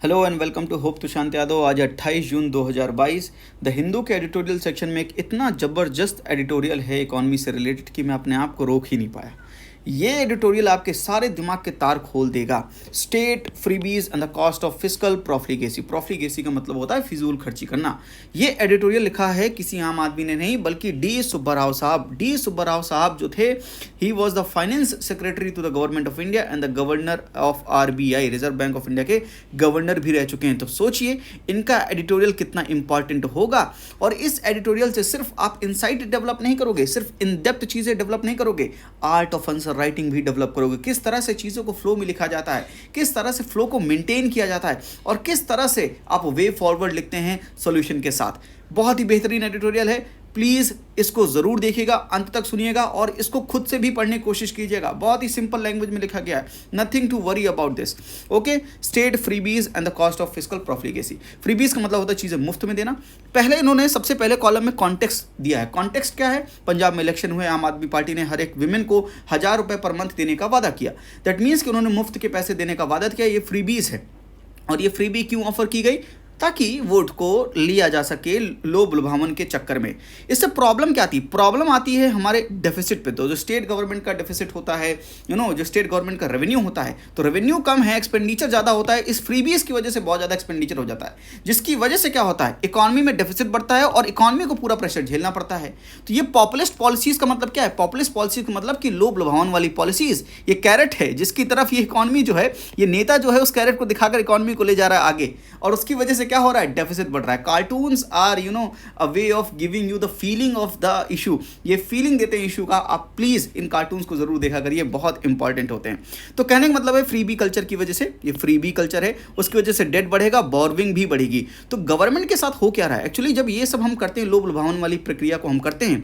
Hello and welcome to hope Tushant Yadav. आज 28 जून 2022 the Hindu के editorial section में एक इतना ज़बरदस्त एडिटोरियल है इकॉनमी से रिलेटेड कि मैं अपने आप को रोक ही नहीं पाया। ये एडिटोरियल आपके सारे दिमाग के तार खोल देगा। State freebies and the cost of fiscal profligacy. Profligacy का मतलब होता है फिजूल खर्ची करना। ये एडिटोरियल लिखा है किसी आम आदमी ने नहीं बल्कि डी सुब्बाराव साहब। डी सुब्बाराव साहब जो थे, he was the finance secretary to the government of India and the governor of RBI, reserve bank of India के गवर्नर भी रह चुके हैं। तो सोचिए इनका एडिटोरियल कितना इंपॉर्टेंट होगा। और इस एडिटोरियल से सिर्फ आप इंसाइट डेवलप नहीं करोगे, सिर्फ इन डेप्थ चीज़ें डेवलप नहीं करोगे, आर्ट ऑफ आंसर राइटिंग भी डेवलप करोगे। किस तरह से चीज़ों को फ्लो में लिखा जाता है, किस तरह से फ्लो को मेंटेन किया जाता है और किस तरह से आप वे फॉरवर्ड लिखते हैं सॉल्यूशन के साथ। बहुत ही बेहतरीन एडिटोरियल है। प्लीज़ इसको ज़रूर देखिएगा, अंत तक सुनिएगा और इसको खुद से भी पढ़ने की कोशिश कीजिएगा। बहुत ही सिंपल लैंग्वेज में लिखा गया है। Nothing to worry about this. Okay, state freebies and the cost of fiscal profligacy. Freebies का मतलब होता है चीज़ें मुफ्त में देना। पहले इन्होंने सबसे पहले कॉलम में कॉन्टेक्स्ट दिया है। कॉन्टेक्स्ट क्या है? पंजाब में इलेक्शन हुए, आम आदमी पार्टी ने हर एक विमेन को 1000 रुपये पर मंथ देने का वादा किया। दैट मीन्स कि उन्होंने मुफ्त के पैसे देने का वादा किया। ये फ्रीबीज है। और ये फ्रीबी क्यों ऑफर की गई? ताकि वोट को लिया जा सके लोभ लुभावन के चक्कर में। इससे प्रॉब्लम क्या आती है? प्रॉब्लम आती है हमारे डेफिसिट पे। तो जो स्टेट गवर्नमेंट का डेफिसिट होता है, जो स्टेट गवर्नमेंट का रेवेन्यू होता है, तो रेवेन्यू कम है, एक्सपेंडिचर ज़्यादा होता है। इस फ्रीबीज की वजह से बहुत ज़्यादा एक्सपेंडिचर हो जाता है, जिसकी वजह से क्या होता है, इकॉनमी में डेफिसिट बढ़ता है और इकॉनमी को पूरा प्रेशर झेलना पड़ता है। तो ये पॉपुलिस्ट पॉलिसीज का मतलब क्या है? पॉपुलिस्ट पॉलिसी का मतलब कि लोभ लुभावन वाली पॉलिसीज। ये कैरेट है जिसकी तरफ ये इकॉनमी जो है, ये नेता जो है उस कैरेट को दिखाकर इकॉनमी को ले जा रहा है आगे, और उसकी वजह से क्या हो रहा है? डेफिसिट बढ़ रहा है। Cartoons are a way of giving you the feeling of the issue. ये फीलिंग देते हैं इशू का। आप प्लीज इन कार्टून्स को जरूर देखा करिए, बहुत इंपॉर्टेंट होते हैं। तो कहने का मतलब है फ्रीबी कल्चर की वजह से, ये फ्रीबी कल्चर है, उसकी वजह से डेट बढ़ेगा, बोरविंग भी बढ़ेगी। तो गवर्नमेंट के साथ हो क्या रहा है एक्चुअली? जब ये सब हम करते हैं, लोभ लुभावन वाली प्रक्रिया को हम करते हैं,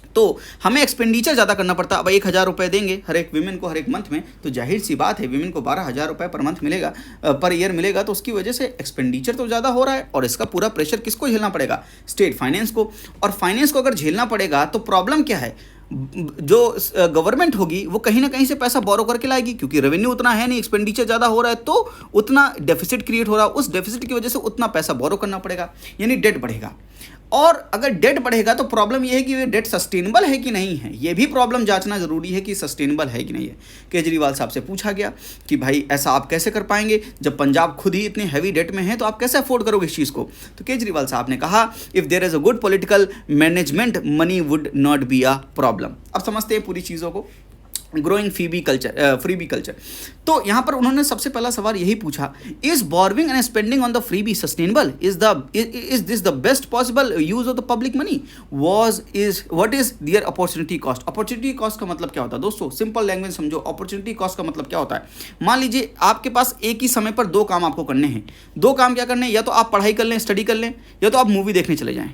तो हमें एक्सपेंडिचर ज़्यादा करना पड़ता है। अब 1000 रुपये देंगे हर एक विमेन को हर एक मंथ में, तो जाहिर सी बात है विमेन को 12,000 रुपये पर मंथ मिलेगा, पर ईयर मिलेगा। तो उसकी वजह से एक्सपेंडिचर तो ज़्यादा हो रहा है और इसका पूरा प्रेशर किसको झेलना पड़ेगा? स्टेट फाइनेंस को। और फाइनेंस को अगर झेलना पड़ेगा तो प्रॉब्लम क्या है? जो गवर्नमेंट होगी वो कहीं ना कहीं से पैसा बोरो करके लाएगी, क्योंकि रेवेन्यू उतना है नहीं, एक्सपेंडिचर ज़्यादा हो रहा है, तो उतना डेफिसिट क्रिएट हो रहा है। उस डेफिसिट की वजह से उतना पैसा बोरो करना पड़ेगा, यानी डेट बढ़ेगा। और अगर डेट बढ़ेगा तो प्रॉब्लम यह है कि ये डेट सस्टेनेबल है कि नहीं है। ये भी प्रॉब्लम जांचना जरूरी है कि सस्टेनेबल है कि नहीं है। केजरीवाल साहब से पूछा गया कि भाई ऐसा आप कैसे कर पाएंगे जब पंजाब खुद ही इतने हैवी डेट में है, तो आप कैसे अफोर्ड करोगे इस चीज़ को? तो केजरीवाल साहब ने कहा, if there is a good political management money would not be a problem. अब समझते हैं पूरी चीज़ों को। Growing freebie culture. तो यहाँ पर उन्होंने सबसे पहला सवाल यही पूछा, is borrowing and spending on the freebie sustainable? Is this the best possible use of the public money? What is their opportunity cost? Opportunity cost का मतलब क्या होता है दोस्तों? सिंपल लैंग्वेज समझो। अपॉर्चुनिटी कॉस्ट का मतलब क्या होता है? मान लीजिए आपके पास एक ही समय पर 2 काम आपको करने हैं। 2 काम क्या करने हैं? या तो आप पढ़ाई कर लें, स्टडी कर लें, या तो आप मूवी देखने चले जाएं।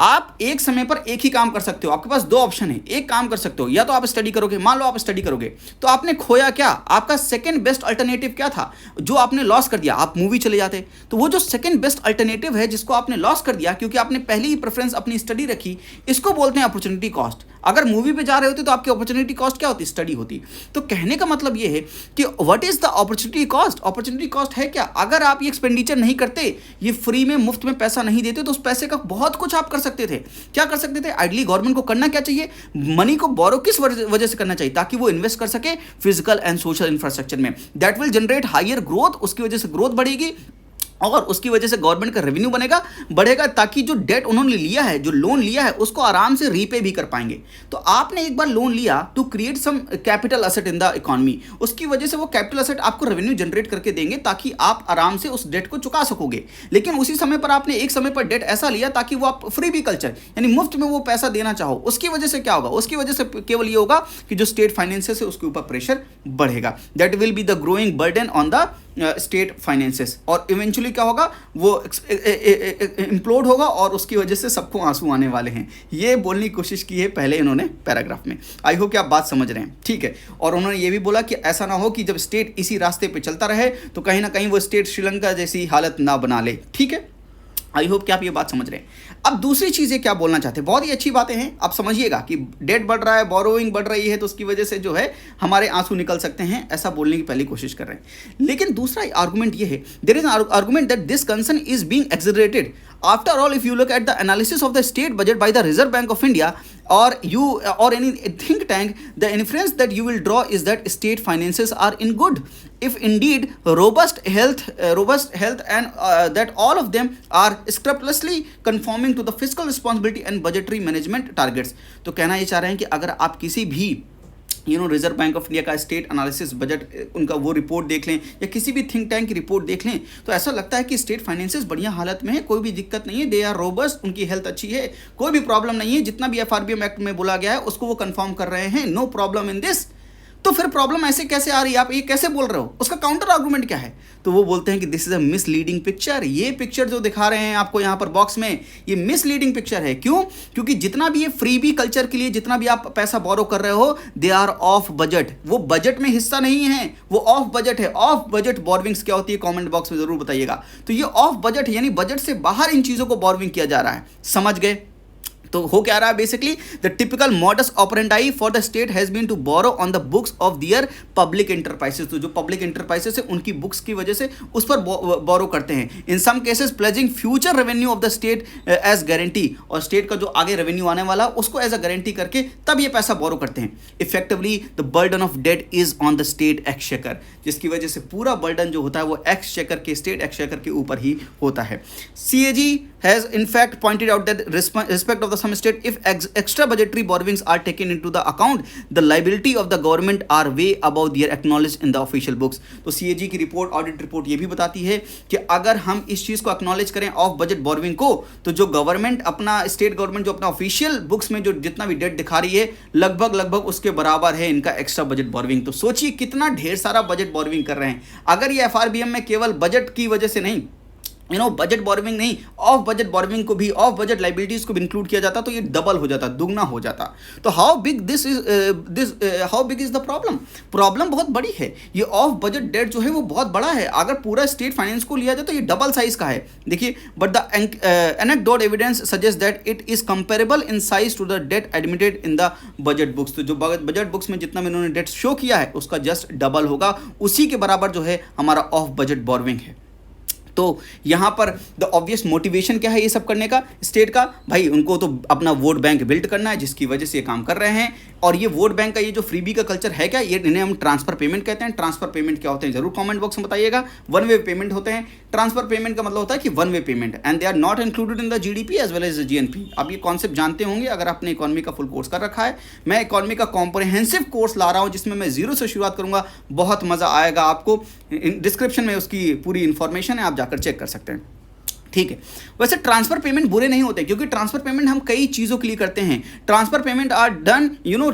आप एक समय पर एक ही काम कर सकते हो। आपके पास 2 ऑप्शन है, एक काम कर सकते हो, या तो आप स्टडी करोगे। मान लो आप स्टडी करोगे तो आपने खोया क्या? आपका सेकंड बेस्ट अल्टरनेटिव क्या था जो आपने लॉस कर दिया? आप मूवी चले जाते। तो वो जो सेकंड बेस्ट अल्टरनेटिव है जिसको आपने लॉस कर दिया क्योंकि आपने पहले ही प्रेफरेंस अपनी स्टडी रखी, इसको बोलते हैं अपॉर्चुनिटी कॉस्ट। अगर मूवी पे जा रहे होते तो आपकी अपॉर्चुनिटी कॉस्ट क्या होती? स्टडी होती। तो कहने का मतलब ये है कि what is the opportunity cost? Opportunity cost है क्या? अगर आप ये एक्सपेंडिचर नहीं करते, ये फ्री में मुफ्त में पैसा नहीं देते, तो उस पैसे का बहुत कुछ आप कर सकते थे। क्या कर सकते थे? आइडली गवर्नमेंट को करना क्या चाहिए? मनी को बोरो किस वजह से करना चाहिए? ताकि वो इन्वेस्ट कर सके फिजिकल एंड सोशल इंफ्रास्ट्रक्चर में। That will generate higher growth. उसकी वजह से ग्रोथ बढ़ेगी और उसकी वजह से गवर्नमेंट का रेवेन्यू बढ़ेगा, ताकि जो डेट उन्होंने लिया है, जो लोन लिया है, उसको आराम से रीपे भी कर पाएंगे। तो आपने एक बार लोन लिया to create some capital asset in the economy, उसकी वजह से वो कैपिटल असेट आपको रेवेन्यू जनरेट करके देंगे ताकि आप आराम से उस डेट को चुका सकोगे। लेकिन उसी समय पर आपने एक समय पर डेट ऐसा लिया ताकि वो आप फ्री भी कल्चर यानी मुफ्त में वो पैसा देना चाहो। उसकी वजह से क्या होगा? उसकी वजह से केवल ये होगा कि जो स्टेट फाइनेंसेस है उसके ऊपर प्रेशर बढ़ेगा। That will be the growing burden on the state finances. और इवेंचुअली क्या होगा? वो इम्प्लोड होगा और उसकी वजह से सबको आंसू आने वाले हैं। ये बोलने की कोशिश की है पहले इन्होंने पैराग्राफ में। आई होप कि आप बात समझ रहे हैं, ठीक है। और उन्होंने ये भी बोला कि ऐसा ना हो कि जब स्टेट इसी रास्ते पे चलता रहे तो कहीं ना कहीं वो स्टेट श्रीलंका जैसी हालत ना बना ले, ठीक है। आई होप कि आप ये बात समझ रहे हैं। अब दूसरी चीज़ें क्या बोलना चाहते हैं, बहुत ही अच्छी बातें हैं। आप समझिएगा कि डेट बढ़ रहा है, बोरोइंग बढ़ रही है, तो उसकी वजह से जो है हमारे आंसू निकल सकते हैं, ऐसा बोलने की पहली कोशिश कर रहे हैं। लेकिन दूसरा आर्गुमेंट ये है, there is an argument that this concern is being exaggerated. After all, if you look at the analysis of the state budget by the Reserve Bank of India or any think tank, the inference that you will draw is that state finances are in good, if indeed robust health and that all of them are scrupulously conforming to the fiscal responsibility and budgetary management targets। तो कहना ये चाह रहे हैं कि अगर आप किसी भी रिजर्व बैंक ऑफ इंडिया का स्टेट एनालिसिस बजट उनका वो रिपोर्ट देख लें या किसी भी थिंक टैंक की रिपोर्ट देख लें, तो ऐसा लगता है कि स्टेट फाइनेंसेस बढ़िया हालत में है, कोई भी दिक्कत नहीं है, दे आर रोबस्ट, उनकी हेल्थ अच्छी है, कोई भी प्रॉब्लम नहीं है, जितना भी एफआरबीएम एक्ट में बोला गया है उसको वो कंफर्म कर रहे हैं, नो प्रॉब्लम इन दिस। तो फिर प्रॉब्लम ऐसे कैसे आ रही है, आप ये कैसे बोल रहे हो, उसका काउंटर आर्गुमेंट क्या है? तो वो बोलते हैं कि this is a misleading picture. ये पिक्चर जो दिखा रहे हैं आपको यहाँ पर बॉक्स में, ये मिसलीडिंग पिक्चर है। क्यों? क्योंकि जितना भी ये फ्रीबी कल्चर के लिए जितना भी आप पैसा बोरो कर रहे हो, दे आर ऑफ बजट, वो बजट में हिस्सा नहीं है, वो ऑफ बजट है। ऑफ बजट बोरविंग्स क्या होती है, कमेंट बॉक्स में जरूर बताइएगा। तो ये ऑफ बजट यानी बजट से बाहर इन चीजों को बोरविंग किया जा रहा है, समझ गए? तो हो क्या रहा है, basically the typical modus operandi for the state has been to borrow on the books of their public enterprises. तो जो पब्लिक एंटरप्राइजेस है उनकी बुक्स की वजह से उस पर बोरो करते हैं। In some cases pledging future revenue of the state as guarantee, और स्टेट का जो आगे रेवेन्यू आने वाला उसको एज अ गारंटी करके तब ये पैसा बोरो करते हैं। Effectively the burden of debt is on the state exchequer, जिसकी वजह से पूरा बर्डन जो होता है वो एक्सचेकर के, स्टेट एक्सचेकर के ऊपर ही होता है। CAG has in fact pointed out that respect of the some state, if extra budgetary borrowings are taken into the account, the liability of the government are way above their acknowledged in the official books। तो CAG की report, audit report ये भी बताती है कि अगर हम इस चीज़ को एक्नॉलेज करें ऑफ बजट बोरविंग को, तो जो गवर्नमेंट अपना, स्टेट गवर्नमेंट जो अपना ऑफिशियल बुक्स में जो जितना भी डेट दिखा रही है लगभग उसके बराबर है इनका एक्स्ट्रा बजट बोरविंग। तो सोचिए कितना ढेर सारा बजट बोरविंग कर रहे हैं। अगर ये FRBM में केवल बजट की वजह से नहीं, बजट बोरविंग नहीं, ऑफ बजट बोरविंग को भी, ऑफ बजट लाइबिलिटीज को भी इंक्लूड किया जाता तो ये डबल हो जाता, दुगना हो जाता। तो how big is the problem? Problem बहुत बड़ी है। ये ऑफ बजट डेट जो है वो बहुत बड़ा है। अगर पूरा स्टेट फाइनेंस को लिया जाए तो ये डबल साइज का है। देखिए, but the anecdote evidence suggest that it is comparable in size to the debt admitted in the budget books. तो जो बजट बुक्स में जितना भी इन्होंने डेट शो किया है उसका जस्ट डबल होगा, उसी के बराबर जो है हमारा ऑफ बजट बोरविंग है। तो यहाँ पर द ऑब्वियस मोटिवेशन क्या है ये सब करने का स्टेट का? भाई उनको तो अपना वोट बैंक बिल्ड करना है, जिसकी वजह से ये काम कर रहे हैं। और ये वोट बैंक का ये जो फ्रीबी का कल्चर है क्या, ये इन्हें हम ट्रांसफर पेमेंट कहते हैं। ट्रांसफर पेमेंट क्या होते हैं जरूर कमेंट बॉक्स में बताइएगा। वन वे पेमेंट होते हैं। ट्रांसफर पेमेंट का मतलब होता है कि one way payment, and they are not included in the GDP as well as GNP। आप ये कॉन्सेप्ट जानते होंगे अगर आपने इकोनॉमी का फुल कोर्स कर रखा है। मैं इकोनॉमी का कॉम्प्रिहेंसिव कोर्स ला रहा हूँ जिसमें मैं जीरो से शुरुआत करूँगा, बहुत मज़ा आएगा आपको। डिस्क्रिप्शन में उसकी पूरी इन्फॉर्मेशन है, आप जाकर चेक कर सकते हैं। ठीक है। वैसे ट्रांसफर पेमेंट बुरे नहीं होते, क्योंकि ट्रांसफर पेमेंट हम कई चीज़ों के लिए करते हैं। Transfer payment are done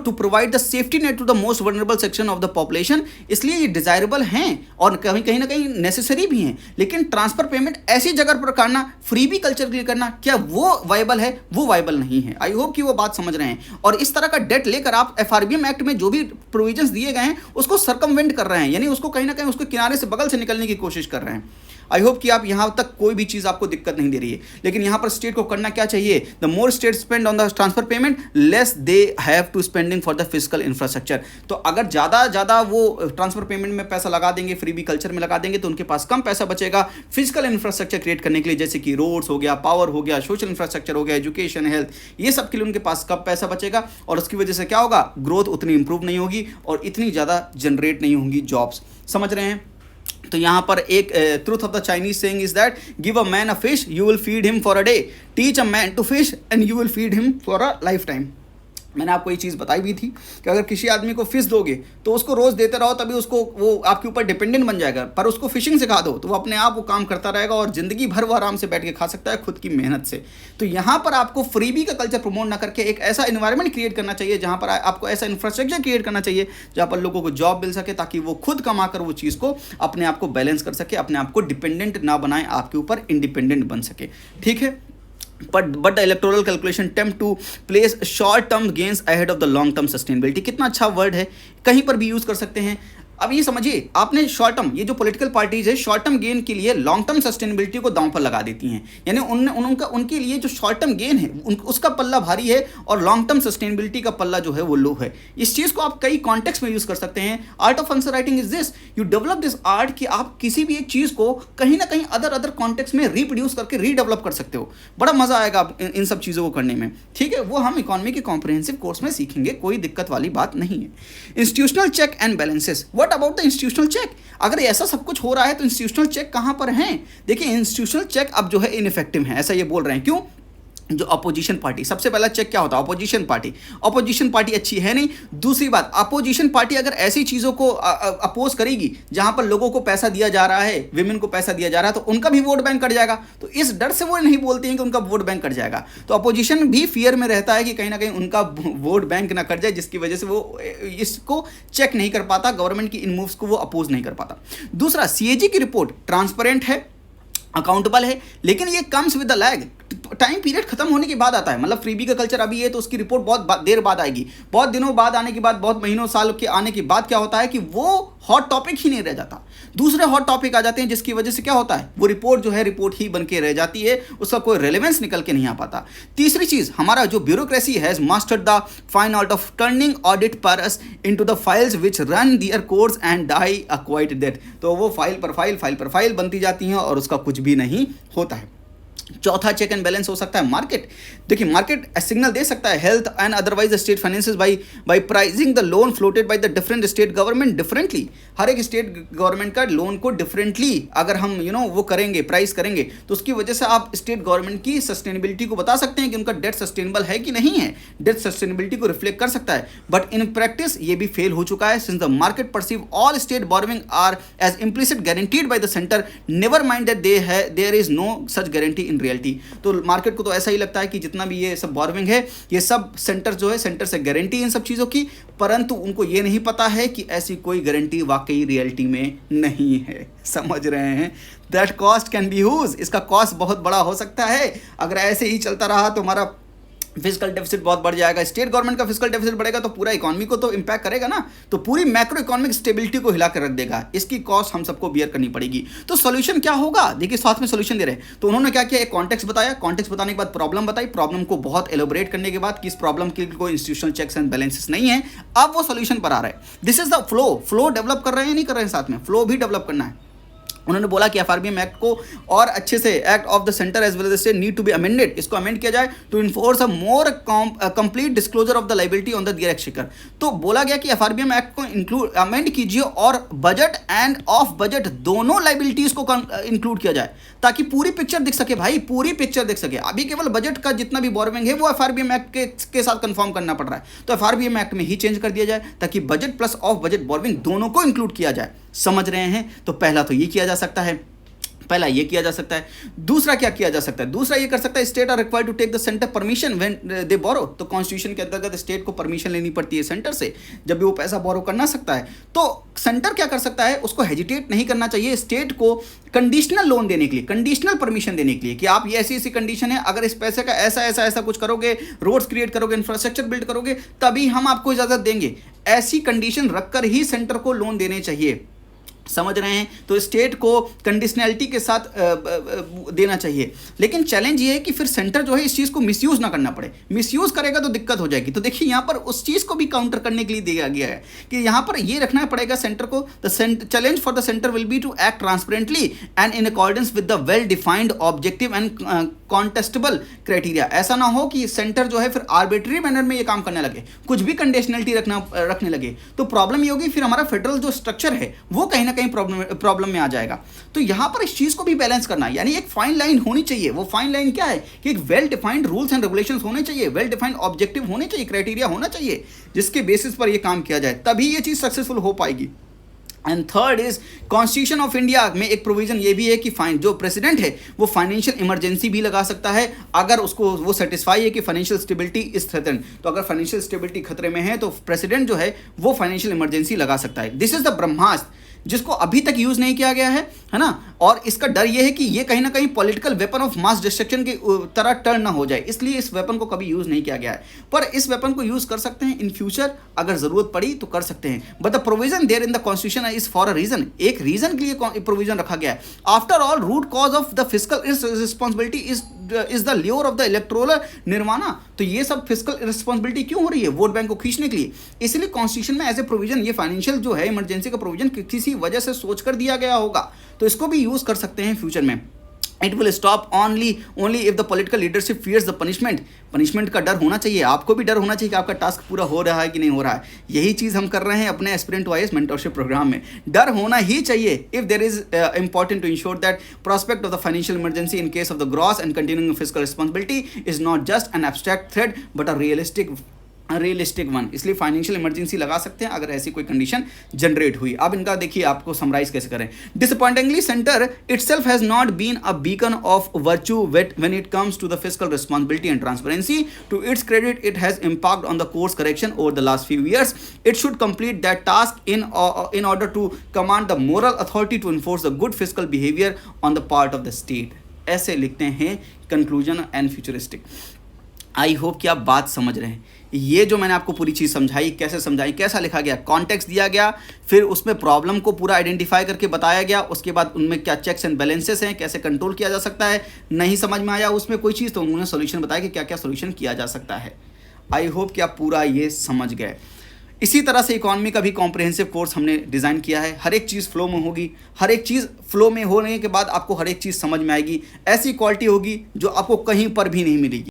to provide the safety net to the most vulnerable section of the population, इसलिए ये डिजायरेबल हैं और कहीं ना कहीं नेसेसरी भी हैं। लेकिन ट्रांसफर पेमेंट ऐसी जगह पर करना, फ्रीबी कल्चर के लिए करना, क्या वो वायबल है? वो वायबल नहीं है। आई होप कि वो बात समझ रहे हैं। और इस तरह का डेट लेकर आप FRBM एक्ट में जो भी प्रोविजंस दिए गए हैं उसको सर्कमवेंट कर रहे हैं, यानी उसको कहीं ना कहीं उसके किनारे से, बगल से निकलने की कोशिश कर रहे हैं। आई होप कि आप यहाँ तक कोई भी चीज़ आपको दिक्कत नहीं दे रही है। लेकिन यहाँ पर स्टेट को करना क्या चाहिए? The more state spend on the transfer payment, less they have to spending for the physical infrastructure. तो अगर ज़्यादा वो ट्रांसफर पेमेंट में पैसा लगा देंगे, फ्रीबी कल्चर में लगा देंगे, तो उनके पास कम पैसा बचेगा फिजिकल इंफ्रास्ट्रक्चर क्रिएट करने के लिए, जैसे कि रोड्स हो गया, पावर हो गया, सोशल इंफ्रास्ट्रक्चर हो गया, एजुकेशन, हेल्थ, ये सब के लिए उनके पास कम पैसा बचेगा। और उसकी वजह से क्या होगा? ग्रोथ उतनी इंप्रूव नहीं होगी और इतनी ज़्यादा जनरेट नहीं होंगी जॉब्स। समझ रहे हैं? तो यहाँ पर एक truth of the Chinese saying is that give a man a fish you will feed him for a day, teach a man to fish and you will feed him for a life time. मैंने आपको ये चीज़ बताई भी थी कि अगर किसी आदमी को फिश दोगे तो उसको रोज़ देते रहो, तभी उसको वो आपके ऊपर डिपेंडेंट बन जाएगा। पर उसको फिशिंग सिखा दो तो वो अपने आप वो काम करता रहेगा और ज़िंदगी भर वो आराम से बैठ के खा सकता है खुद की मेहनत से। तो यहाँ पर आपको फ्रीबी का कल्चर प्रमोट ना करके एक ऐसा इन्वायरमेंट क्रिएट करना चाहिए जहाँ पर आपको ऐसा इंफ्रास्ट्रक्चर क्रिएट करना चाहिए जहाँ पर लोगों को जॉब मिल सके, ताकि वो खुद कमा कर वो चीज़ को अपने आप को बैलेंस कर सके, अपने आप को डिपेंडेंट ना बनाए, आपके ऊपर इंडिपेंडेंट बन सके। ठीक है। but the electoral calculation attempt to place short term gains ahead of the long term sustainability। कितना अच्छा वर्ड है, कहीं पर भी यूज़ कर सकते हैं। अब ये समझिए, आपने शॉर्ट टर्म, ये जो पॉलिटिकल पार्टीज है शॉर्ट टर्म गेन के लिए लॉन्ग टर्म सस्टेनेबिलिटी को दांव पर लगा देती हैं। यानी उनके लिए जो शॉर्ट टर्म गेन है उसका पल्ला भारी है और लॉन्ग टर्म सस्टेनेबिलिटी का पल्ला जो है वो लो है। इस चीज़ को आप कई कॉन्टेक्स्ट में यूज कर सकते हैं। Art of answer writing is this, you develop this art कि आप किसी भी एक चीज़ को कहीं ना कहीं अदर कॉन्टेक्स्ट में रिप्रोड्यूस करके रीडेवलप कर सकते हो। बड़ा मजा आएगा इन सब चीज़ों को करने में, ठीक है। वो हम इकोनॉमी के कॉम्प्रिहेंसिव कोर्स में सीखेंगे, कोई दिक्कत वाली बात नहीं है। Institutional check and balances, what about the institutional check? अगर ऐसा सब कुछ हो रहा है तो इंस्टीट्यूशनल चेक कहां पर है? देखिए, इंस्टीट्यूशनल चेक अब जो है इनइफेक्टिव है, ऐसा ये बोल रहे हैं। क्यों? जो अपोजिशन पार्टी, सबसे पहला चेक क्या होता है? अपोजिशन पार्टी अच्छी है नहीं। दूसरी बात, अपोजिशन पार्टी अगर ऐसी चीज़ों को अपोज करेगी जहां पर लोगों को पैसा दिया जा रहा है, विमेन को पैसा दिया जा रहा है, तो उनका भी वोट बैंक कट जाएगा। तो इस डर से वो नहीं बोलते हैं कि उनका वोट बैंक कट जाएगा। तो अपोजिशन भी फियर में रहता है कि कहीं ना कहीं उनका वोट बैंक ना कट जाए, जिसकी वजह से वो इसको चेक नहीं कर पाता, गवर्नमेंट की इन मूव्स को वो अपोज नहीं कर पाता। दूसरा, सीएजी की रिपोर्ट ट्रांसपेरेंट है, अकाउंटेबल है, लेकिन ये comes with the lag, time period खत्म होने के बाद आता है। मतलब फ्रीबी का कल्चर अभी है तो उसकी रिपोर्ट बहुत देर बाद आएगी, बहुत दिनों बाद आने के बाद, बहुत महीनों साल के आने के बाद क्या होता है कि वो हॉट टॉपिक ही नहीं रह जाता, दूसरे हॉट टॉपिक आ जाते हैं, जिसकी वजह से क्या होता है, वो रिपोर्ट जो है रिपोर्ट ही बन के रह जाती है, उसका कोई रेलेवेंस निकल के नहीं आ पाता। तीसरी चीज, हमारा जो bureaucracy has mastered the fine art of turning audit paras into the files which run their course and die a quiet death. तो वो फाइल पर फाइल बनती जाती हैं और उसका कुछ भी नहीं होता है। चौथा चेक एंड बैलेंस हो सकता है मार्केट। देखिए, मार्केट सिग्नल दे सकता है health and otherwise state finances by pricing the loan floated by the different state government differently. हर एक स्टेट गवर्नमेंट का लोन को डिफरेंटली अगर हम वो करेंगे, प्राइस करेंगे, तो उसकी वजह से आप स्टेट गवर्नमेंट की सस्टेनेबिलिटी को बता सकते हैं कि उनका डेट सस्टेनेबल है कि नहीं है। डेट सस्टेनेबिलिटी को रिफ्लेक्ट कर सकता है, बट इन प्रैक्टिस ये भी फेल हो चुका है, since the market perceive all state borrowing are as implicit guaranteed by the centre, never mind that there is no such guarantee in reality. तो मार्केट को तो ऐसा ही लगता है कि जितना भी ये सब बोरोइंग है, ये सब सेंटर जो है, सेंटर से गारंटी इन सब चीज़ों की, परंतु उनको ये नहीं पता है कि ऐसी कोई गारंटी वाकई रियलिटी में नहीं है। समझ रहे हैं? That cost can be huge, इसका कॉस्ट बहुत बड़ा हो सकता है। अगर ऐसे ही चलता रहा तो हमारा फिजिकल डेफिसिट बहुत बढ़ जाएगा। स्टेट गवर्नमेंट का फिजिकल डेफिसिट बढ़ेगा तो पूरा इकोनॉमी को तो इंपैक्ट करेगा ना, तो पूरी मैक्रो इकोनॉमिक स्टेबिलिटी को हिला कर रख देगा। इसकी कॉस्ट हम सबको बियर करनी पड़ेगी। तो सॉल्यूशन क्या होगा? देखिए, साथ में सॉल्यूशन दे रहे हैं। तो उन्होंने क्या किया, एक कॉन्टेक्स्ट बताया, कॉन्टेक्स्ट बताने के बाद प्रॉब्लम बताई, प्रॉब्लम को बहुत एलोबरेट करने के बाद कि इस प्रॉब्लम के कोई इंस्टीट्यूशनल चेक्स एंड बैलेंसेस नहीं है, अब वो सॉल्यूशन पर आ रहा है। This is the flow develop कर रहे हैं, नहीं कर रहे हैं, साथ में फ्लो भी डेवलप करना है। उन्होंने बोला कि एफआरबीएम एक्ट को और अच्छे से, act of the centre as well as state need to be amended, इसको अमेंड किया जाए to enforce a more complete disclosure of the liability on the dear exchequer. तो बोला गया कि एफआरबीएम एक्ट को अमेंड कीजिए और बजट एंड ऑफ बजट दोनों लाइबिलिटीज को इंक्लूड किया जाए, ताकि पूरी पिक्चर दिख सके भाई, पूरी पिक्चर दिख सके। अभी केवल बजट का जितना भी बोरोइंग है वो एफआरबीएम एक्ट के साथ कंफर्म करना पड़ रहा है, तो एफआरबीएम एक्ट में ही चेंज कर दिया जाए ताकि budget plus of budget borrowing दोनों को इंक्लूड किया जाए। समझ रहे हैं? तो पहला तो ये किया जा सकता है, पहला ये किया जा सकता है। दूसरा क्या किया जा सकता है? दूसरा ये कर सकता है, state are required to take the centre permission when they borrow. तो कॉन्स्टिट्यूशन के अंतर्गत स्टेट को परमिशन लेनी पड़ती है सेंटर से जब भी वो पैसा बोरो करना सकता है। तो सेंटर क्या कर सकता है, उसको हेजिटेट नहीं करना चाहिए स्टेट को कंडीशनल लोन देने के लिए, कंडीशनल परमिशन देने के लिए कि आप ये ऐसी ऐसी कंडीशन है, अगर इस पैसे का ऐसा ऐसा ऐसा कुछ करोगे, रोड्स क्रिएट करोगे, इंफ्रास्ट्रक्चर बिल्ड करोगे, तभी हम आपको इजाजत देंगे। ऐसी कंडीशन रखकर ही सेंटर को लोन देने चाहिए। समझ रहे हैं? तो स्टेट को कंडीशनैलिटी के साथ देना चाहिए। लेकिन चैलेंज ये है कि फिर सेंटर जो है इस चीज़ को मिसयूज़ ना करना पड़े। मिसयूज़ करेगा तो दिक्कत हो जाएगी। तो देखिए, यहाँ पर उस चीज़ को भी काउंटर करने के लिए दिया गया है कि यहाँ पर ये रखना पड़ेगा सेंटर को, the challenge for the centre will be to act transparently and in accordance with the well defined objective and contestable criteria. ऐसा ना हो कि सेंटर जो है फिर आर्बिट्री मैनर में ये काम करने लगे, कुछ भी कंडीशनलिटी रखने लगे, तो प्रॉब्लम ये होगी फिर हमारा फेडरल जो स्ट्रक्चर है वो कहीं ना कहीं प्रॉब्लम में आ जाएगा। तो यहां पर इस चीज को भी बैलेंस करना है, यानी एक फाइन लाइन होनी चाहिए। वो फाइन लाइन क्या है कि एक well defined rules and regulations होने चाहिए, वेल डिफाइंड ऑब्जेक्टिव होने चाहिए, क्राइटेरिया होना चाहिए, जिसके बेसिस पर यह काम किया जाए, तभी ये चीज सक्सेसफुल हो पाएगी। And third is constitution of India में एक प्रोविजन ये भी है कि जो प्रेसिडेंट है वो फाइनेंशियल इमरजेंसी भी लगा सकता है अगर उसको वो सेटिस्फाई है कि फाइनेंशियल स्टेबिलिटी इज थ्रेटन। तो अगर फाइनेंशियल स्टेबिलिटी खतरे में है तो प्रेसिडेंट जो है वो फाइनेंशियल इमरजेंसी लगा सकता है। दिस इज द ब्रह्मास्त्र। जिसको अभी तक यूज़ नहीं किया गया है ना। और इसका डर ये है कि ये कहीं ना कहीं political weapon of mass destruction की तरह टर्न ना हो जाए, इसलिए इस वेपन को कभी यूज़ नहीं किया गया है। पर इस वेपन को यूज़ कर सकते हैं इन फ्यूचर, अगर ज़रूरत पड़ी तो कर सकते हैं। But the provision there in the constitution is for a reason, एक रीजन के लिए प्रोविजन रखा गया है। After all root cause of the fiscal responsibility is the lure of the electoral निर्माणा। तो ये सब फिस्कल रिस्पॉन्सिबिलिटी क्यों हो रही है? वोट बैंक को खींचने के लिए। इसलिए कॉन्स्टिट्यूशन में एज ए प्रोविजन ये फाइनेंशियल जो है इमरजेंसी का प्रोविजन किसी वजह से सोच कर दिया गया होगा, तो इसको भी यूज कर सकते हैं फ्यूचर में। It will stop only if the political leadership fears the punishment. Punishment का डर होना चाहिए, आपको भी डर होना चाहिए कि आपका टास्क पूरा हो रहा है कि नहीं हो रहा है। यही चीज़ हम कर रहे हैं अपने एस्पिरेंट वाइज मेंटरशिप प्रोग्राम में। डर होना ही चाहिए if there is important to ensure that prospect of the financial emergency in case of the gross and continuing fiscal responsibility is not just an abstract threat but a realistic one. इसलिए financial emergency लगा सकते हैं अगर ऐसी कोई condition generate हुई। अब इनका देखिए आपको समराइज कैसे करें। Disappointingly centre itself has not been a beacon of virtue when it comes to the fiscal responsibility and transparency. To its credit it has impact on the course correction over the last few years. It should complete that task in order to command the moral authority to enforce the good fiscal behaviour on the part of the state. ऐसे लिखते हैं conclusion and futuristic. I hope कि आप बात समझ रहे हैं। ये जो मैंने आपको पूरी चीज़ समझाई, कैसे समझाई, कैसा लिखा गया, कॉन्टेक्स्ट दिया गया, फिर उसमें प्रॉब्लम को पूरा आइडेंटिफाई करके बताया गया, उसके बाद उनमें क्या चेक्स एंड बैलेंसेस हैं, कैसे कंट्रोल किया जा सकता है। नहीं समझ में आया उसमें कोई चीज़ तो उन्होंने सोल्यूशन बताया कि क्या क्या सोल्यूशन किया जा सकता है। आई होप कि आप पूरा ये समझ गए। इसी तरह से इकॉनमी का भी कॉम्प्रिहेंसिव कोर्स हमने डिज़ाइन किया है। हर एक चीज़ फ्लो में होगी, हर एक चीज़ फ्लो में होने के बाद आपको हर एक चीज़ समझ में आएगी। ऐसी क्वालिटी होगी जो आपको कहीं पर भी नहीं मिलेगी।